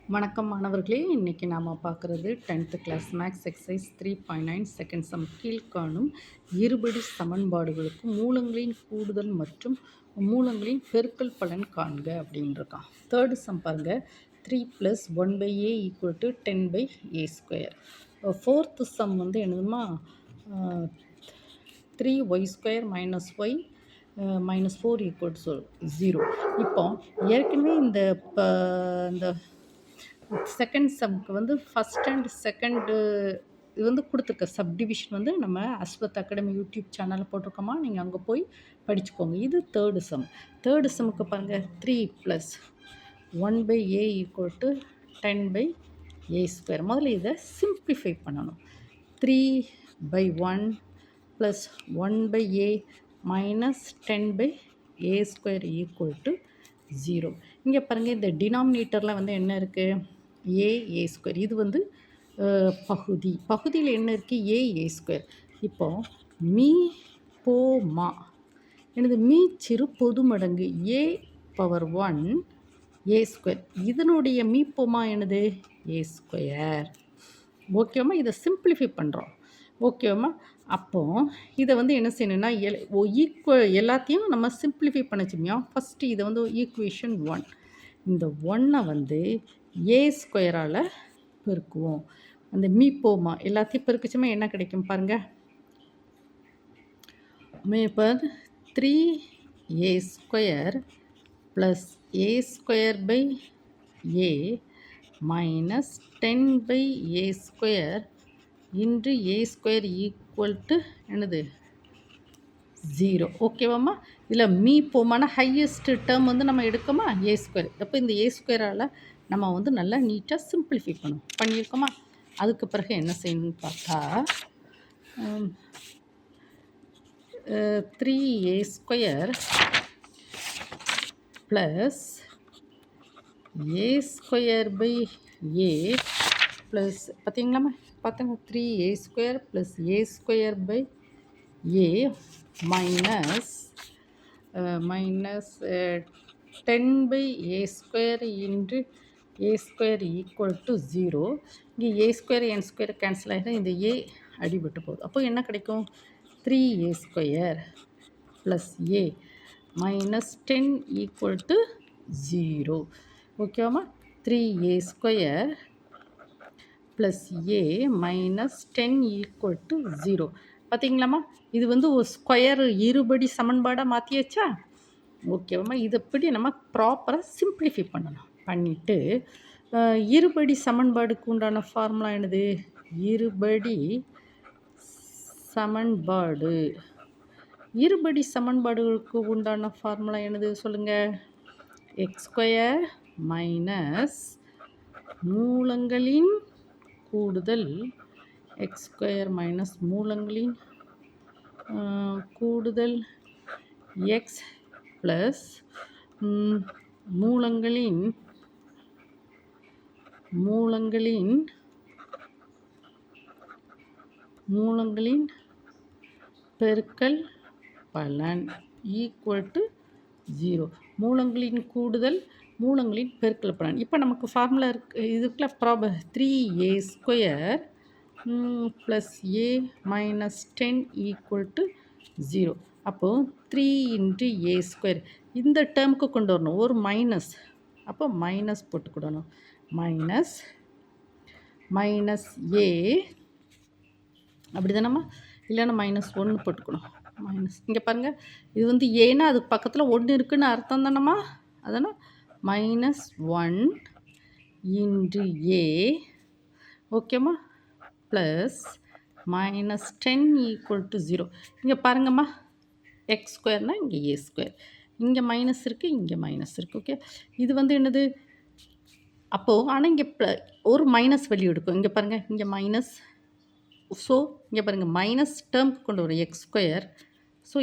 வணக்கம் மாணவர்களே, இன்றைக்கி நாம் பார்க்குறது 10th class maths exercise 3.9 second sum. கீழ்காணும் இருபடி சமன்பாடுகளுக்கு மூலங்களின் கூடுதல் மற்றும் மூலங்களின் பெருக்கல் பலன் காண்க அப்படின்னு இருக்கான். தேர்டு சம் பாருங்கள். 3 + 1/a = 10/a². ஃபோர்த்து சம் வந்து என்னதுமா 3y² - y -4 = 0. இப்போ ஏற்கனவே இந்த செகண்ட் சம்க்கு வந்து ஃபஸ்ட் அண்ட் செகண்டு இது வந்து கொடுத்துருக்க சப்டிவிஷன் வந்து நம்ம அஸ்வத் அகாடமி யூடியூப் சேனலில் போட்டிருக்கோமா, நீங்கள் அங்கே போய் படிச்சுக்கோங்க. இது தேர்டு சம். தேர்டு சம்முக்கு பாருங்கள். 3 + 1/a = 10/a². முதல்ல இதை சிம்பிளிஃபை பண்ணணும். 3/1 + 1/a - 10/a² = 0. இங்கே பாருங்கள், இந்த டினாமினேட்டரில் வந்து என்ன இருக்குது? a² இது வந்து பகுதியில் என்ன இருக்குது? a² இப்போது எனது மீச்சிறு பொது மடங்கு a⁴ a². இதனுடைய மீப்போமா எனது a². ஓகேவா? இதை சிம்பிளிஃபை பண்ணுறோம். ஓகேவா? அப்போது இதை வந்து என்ன செய்யணும்னா எல்லாத்தையும் நம்ம சிம்பிளிஃபை பண்ண வச்சுக்கோங்க. ஃபஸ்ட்டு இதை வந்து ஈக்குவேஷன் 1. இந்த 1 வந்து a² பெருக்குவோம். அந்த மீப்போமா எல்லாத்தையும் பெருக்குச்சுமா என்ன கிடைக்கும் பாருங்கள். இப்போ 3a² + a² / a - 10/a² a² என்னது 0. ஓகேவாம்மா? இதில் மீப்போமான ஹையஸ்ட் டேர்ம் வந்து நம்ம எடுக்கோமா a². அப்போ இந்த a²ஆல் நம்ம வந்து நல்லா நீட்டாக சிம்பிளிஃபை பண்ணியிருக்கோமா. அதுக்கு பிறகு என்ன செய்யணும்னு பார்த்தா 3a² + a² / a ப்ளஸ் பார்த்தீங்களாம்மா, பார்த்துங்க. 3a² + a² / a - 10/a² a² = 0. இங்கே a² n² கேன்சல் ஆகிடும். இந்த a அடிபட்டு போகுது. அப்போ என்ன கிடைக்கும்? 3a² + a - 10 = 0. ஓகேவாம்மா? 3a² + a - 10 = 0. பார்த்தீங்களாம்மா, இது வந்து ஒரு ஸ்கொயர் இருபடி சமன்பாடாக மாற்றியாச்சா. ஓகேவாம்மா? இதை எப்படி நம்ம ப்ராப்பராக சிம்பிளிஃபை பண்ணணும். பண்ணிவிட்டு இருபடி சமன்பாடுக்கு உண்டான ஃபார்முலா என்னது? இருபடி சமன்பாடுகளுக்கு உண்டான ஃபார்முலா என்னது சொல்லுங்கள்? x² - மூலங்களின் கூடுதல் x² - மூலங்களின் கூடுதல் x ப்ளஸ் மூலங்களின் பெருக்கல் பலன் = 0. மூலங்களின் கூடுதல் மூலங்களின் பெருக்கல் பலன். இப்போ நமக்கு ஃபார்முலா இருக்குது. இதுக்குள்ள 3a² + a - 10 = 0. அப்போது 3 × a². இந்த டேர்முக்கு கொண்டு வரணும் ஒரு மைனஸ். அப்போ மைனஸ் போட்டுக்கிடணும். மைனஸ் a அப்படி தானம்மா? இல்லைன்னா -1 போட்டுக்கணும். இங்கே பாருங்கள், இது வந்து ஏன்னா அதுக்கு பக்கத்தில் 1 இருக்குதுன்னு அர்த்தம் தானம்மா. அதனால் -1 × a ஓகேம்மா ப்ளஸ் -10 = 0. இங்கே பாருங்கம்மா, x²னா இங்கே a². இங்கே மைனஸ் இருக்குது, இங்கே மைனஸ் இருக்குது. ஓகே, இது வந்து என்னது? அப்போது ஆனால் இங்கே ஒரு மைனஸ் வெளியே எடுக்கும். இங்கே பாருங்கள், இங்கே மைனஸ். ஸோ இங்கே பாருங்கள், மைனஸ் டேர்முக்கு கொண்டு வரும் x². ஸோ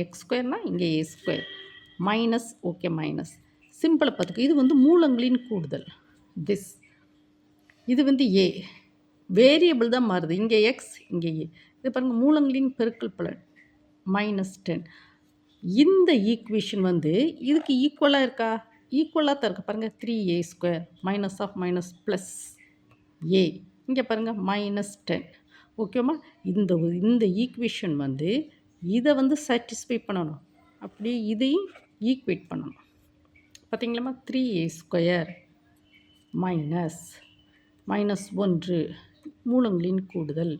x²னா இங்கே a² மைனஸ். ஓகே, மைனஸ் சிம்பிளை பார்த்துக்க. இது வந்து மூலங்களின் கூடுதல். இது வந்து a வேரியபிள் தான் மாறுது. இங்கே x, இங்கே a. இது பாருங்கள், மூலங்களின் பெருக்கல் பலன் -10. இந்த ஈக்குவேஷன் வந்து இதுக்கு ஈக்குவலாக இருக்கா? ஈக்குவலாக தான் இருக்குது பாருங்கள். 3a² minus of minus plus a. இங்கே பாருங்கள் -10. ஓகேம்மா. இந்த இந்த ஈக்குவேஷன் வந்து இதை வந்து சாட்டிஸ்ஃபை பண்ணணும். அப்படியே இதையும் ஈக்குவேட் பண்ணணும். பார்த்தீங்களாம்மா? 3a² மைனஸ் -1 மூலங்களின் கூடுதல்,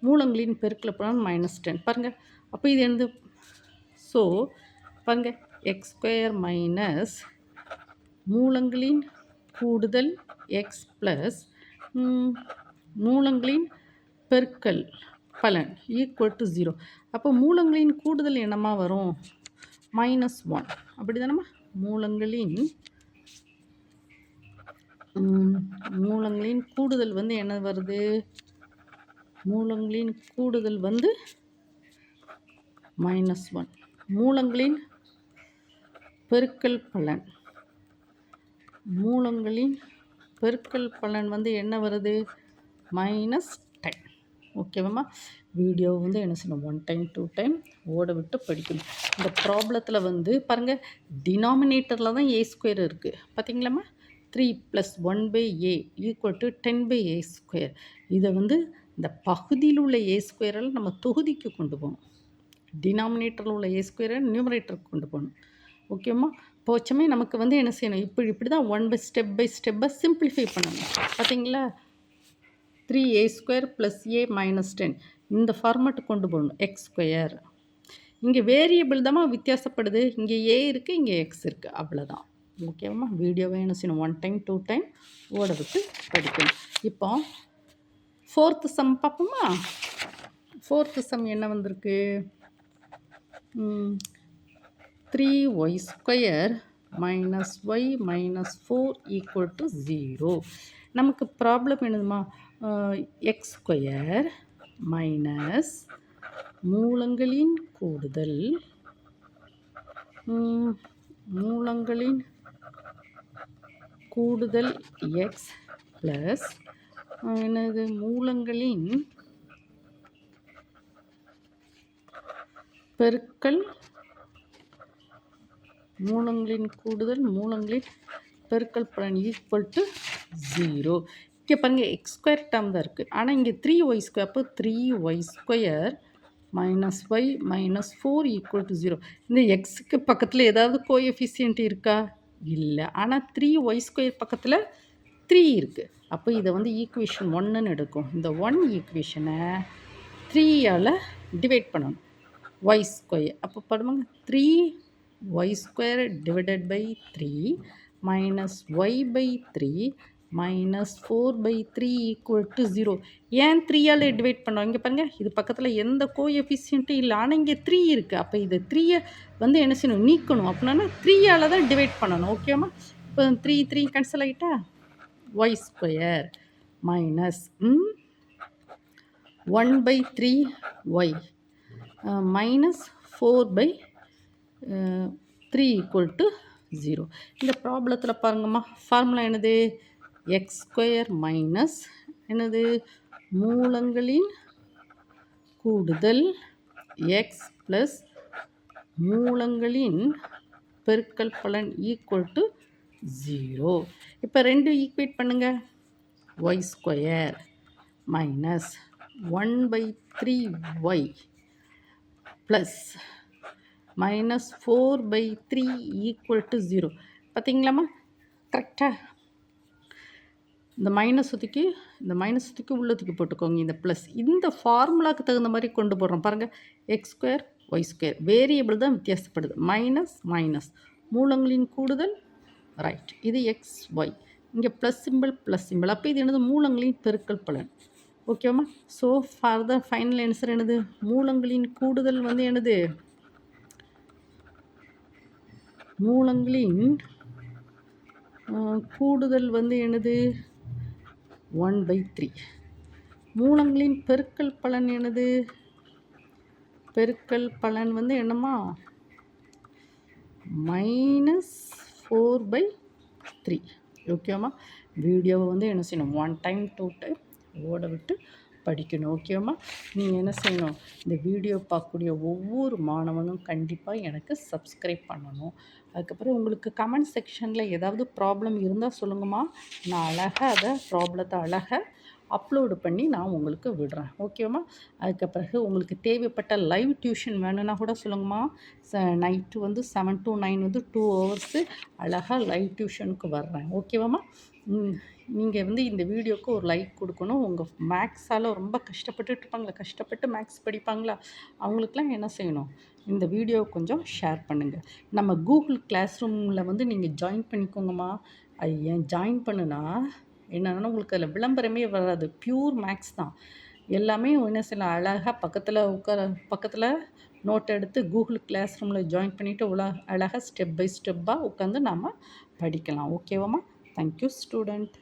மூலங்களின் பெருக்கல் -10 பாருங்கள். அப்போ இது என்னது? ஸோ பாருங்கள், x² மைனஸ் மூலங்களின் கூடுதல் எக்ஸ் ப்ளஸ் மூலங்களின் பெருக்கல் பலன் ஈக்குவல் டு 0. அப்போ மூலங்களின் கூடுதல் என்னமா வரும்? -1. அப்படி தானம்மா? மூலங்களின் கூடுதல் வந்து என்ன வருது? மூலங்களின் கூடுதல் வந்து -1. மூலங்களின் பெருக்கல் பலன், மூலங்களின் பெருக்கல் பலன் வந்து என்ன வருது? -10. ஓகேவாம்மா? வீடியோ வந்து என்ன செய்யணும்? 1 டைம் 2 டைம் ஓட விட்டு படிக்கணும். இந்த ப்ராப்ளத்தில் வந்து பாருங்கள், டினாமினேட்டரில் தான் a² இருக்குது. பார்த்தீங்களாம்மா? 3 + 1/a = 10/a². இதை வந்து இந்த பகுதியில் உள்ள a² நம்ம தொகுதிக்கு கொண்டு போகணும். டினாமினேட்டரில் உள்ள a² நியூமரேட்டருக்கு கொண்டு போகணும். ஓகேம்மா? போச்சமே நமக்கு வந்து என்ன செய்யணும்? இப்படி தான் ஸ்டெப் பை ஸ்டெப்பாக சிம்பிளிஃபை பண்ணணும். பார்த்தீங்களா? 3a² + a - 10 இந்த ஃபார்மேட்டுக்கு கொண்டு போகணும். x². இங்கே வேரியபிள் தான் வித்தியாசப்படுது. இங்கே a இருக்குது, இங்கே x இருக்குது. அவ்வளோதான். ஓகேவாம்மா? வீடியோவை என்ன செய்யணும்? 1 டைம் 2 டைம் ஓட விட்டு படிக்கணும். இப்போ 4th சம் பார்ப்போமா? 4th சம் என்ன வந்திருக்கு? 3y² - y - 4 = 0. நமக்கு ப்ராப்ளம் என்னதுமா? x² மைனஸ் மூலங்களின் கூடுதல், மூலங்களின் கூடுதல் எக்ஸ் ப்ளஸ் என்னது? மூலங்களின் பெருக்கல், மூலங்களின் கூடுதல் மூலங்களின் பெருக்கல் பலன் ஈக்குவல் டு 0. இங்கே பாருங்கள், x² டேர்ம் தான் இருக்குது. ஆனால் இங்கே 3y². அப்போ 3y² - y - 4 = 0. இந்த எக்ஸுக்கு பக்கத்தில் ஏதாவது கோஎஃபிஷியன்ட் இருக்கா? இல்லை. ஆனால் 3y² பக்கத்தில் 3 இருக்குது. அப்போ இதை வந்து ஈக்குவேஷன் 1ன்னு எடுக்கும். இந்த 1 ஈக்குவேஷனை 3ஆல் டிவைட் பண்ணணும். y². அப்போ பாருங்க, 3y² divided by 3 minus y/3 minus 4/3 = 0. ஏன் 3ஆல் டிவைட் பண்ணோம்? இங்கே பாருங்கள், இது பக்கத்தில் எந்த கோஎஃபிஷியன்ட்டும் இல்லை. ஆனால் இங்கே 3 இருக்குது. அப்போ இது 3ஐ வந்து என்ன செய்யணும்? நீக்கணும். அப்படின்னா 3ஆல் தான் டிவைட் பண்ணணும். ஓகேம்மா? இப்போ 3 கேன்சல் ஆகிட்டா? y² minus 1/3y minus 4/3 = 0. இந்த ப்ராப்ளத்தில் பாருங்கம்மா, ஃபார்முலா என்னது? x² மைனஸ் என்னது? மூலங்களின் கூடுதல் எக்ஸ் ப்ளஸ் மூலங்களின் பெருக்கல் பலன் ஈக்குவல் 0. இப்போ 2 ஈக்குவேட் பண்ணுங்கள். y² minus 1/3y plus minus 4/3 = 0. பார்த்தீங்களாம்மா? கரெக்டாக இந்த மைனஸ் சுற்றிக்கு உள்ளத்துக்கு போட்டுக்கோங்க. இந்த ப்ளஸ் இந்த ஃபார்முலாவுக்கு தகுந்த மாதிரி கொண்டு போடுறோம். பாருங்கள், x² y² வேரியபிள் தான் வித்தியாசப்படுது. மைனஸ் மூலங்களின் கூடுதல், ரைட். இது எக்ஸ் ஒய். இங்கே ப்ளஸ் சிம்பிள். அப்போ இது என்னது? மூலங்களின் பெருக்கல் பலன். ஓகேவா? ஸோ ஃபர்தர் ஃபைனல் ஆன்சர் என்னது? மூலங்களின் கூடுதல் வந்து என்னது? மூலங்களின் கூடுதல் வந்து என்னது? 1/3. மூலங்களின் பெருக்கல் பலன் என்னது? பெருக்கல் பலன் வந்து என்னம்மா? -4/3. ஓகேவாம்மா? வீடியோவை வந்து என்ன செய்யணும்? 1 டைம் 2 டைம் ஓட விட்டு படிக்கணும். ஓகேவாம்மா? நீங்கள் என்ன செய்யணும்? இந்த வீடியோ பார்க்கக்கூடிய ஒவ்வொரு மாணவனும் கண்டிப்பாக எனக்கு சப்ஸ்கிரைப் பண்ணணும். அதுக்கப்புறம் உங்களுக்கு கமெண்ட் செக்ஷனில் ஏதாவது ப்ராப்ளம் இருந்தால் சொல்லுங்கம்மா. நான் அழகாக அதை ப்ராப்ளத்தை அழகாக அப்லோடு பண்ணி நான் உங்களுக்கு விடுறேன். ஓகேவாம்மா? அதுக்கு பிறகு உங்களுக்கு தேவைப்பட்ட லைவ் டியூஷன் வேணும்னா கூட சொல்லுங்கம்மா. நைட்டு வந்து 7 to 9 வந்து 2 ஹவர்ஸு அழகாக லைவ் டியூஷனுக்கு வர்றேன். ஓகேவாம்மா? நீங்கள் வந்து இந்த வீடியோவுக்கு ஒரு லைக் கொடுக்கணும். உங்கள் மேக்ஸால் ரொம்ப கஷ்டப்பட்டுட்டு இருப்பாங்களா, கஷ்டப்பட்டு மேக்ஸ் படிப்பாங்களா, அவங்களுக்கெல்லாம் என்ன செய்யணும், இந்த வீடியோவை கொஞ்சம் ஷேர் பண்ணுங்கள். நம்ம கூகுள் கிளாஸ் ரூமில் வந்து நீங்கள் ஜாயின் பண்ணிக்கோங்கம்மா. அது ஏன் ஜாயின் பண்ணுனா என்னன்னா உங்களுக்கு அதில் விளம்பரமே வராது. பியூர் மேக்ஸ் தான். எல்லாமே என்ன செய்யலாம், அழகாக பக்கத்தில் நோட் எடுத்து கூகுள் கிளாஸ் ரூமில் ஜாயின் பண்ணிவிட்டு அழகாக ஸ்டெப் பை ஸ்டெப்பாக உட்காந்து நாம் படிக்கலாம். ஓகேவாம்மா? Thank you student.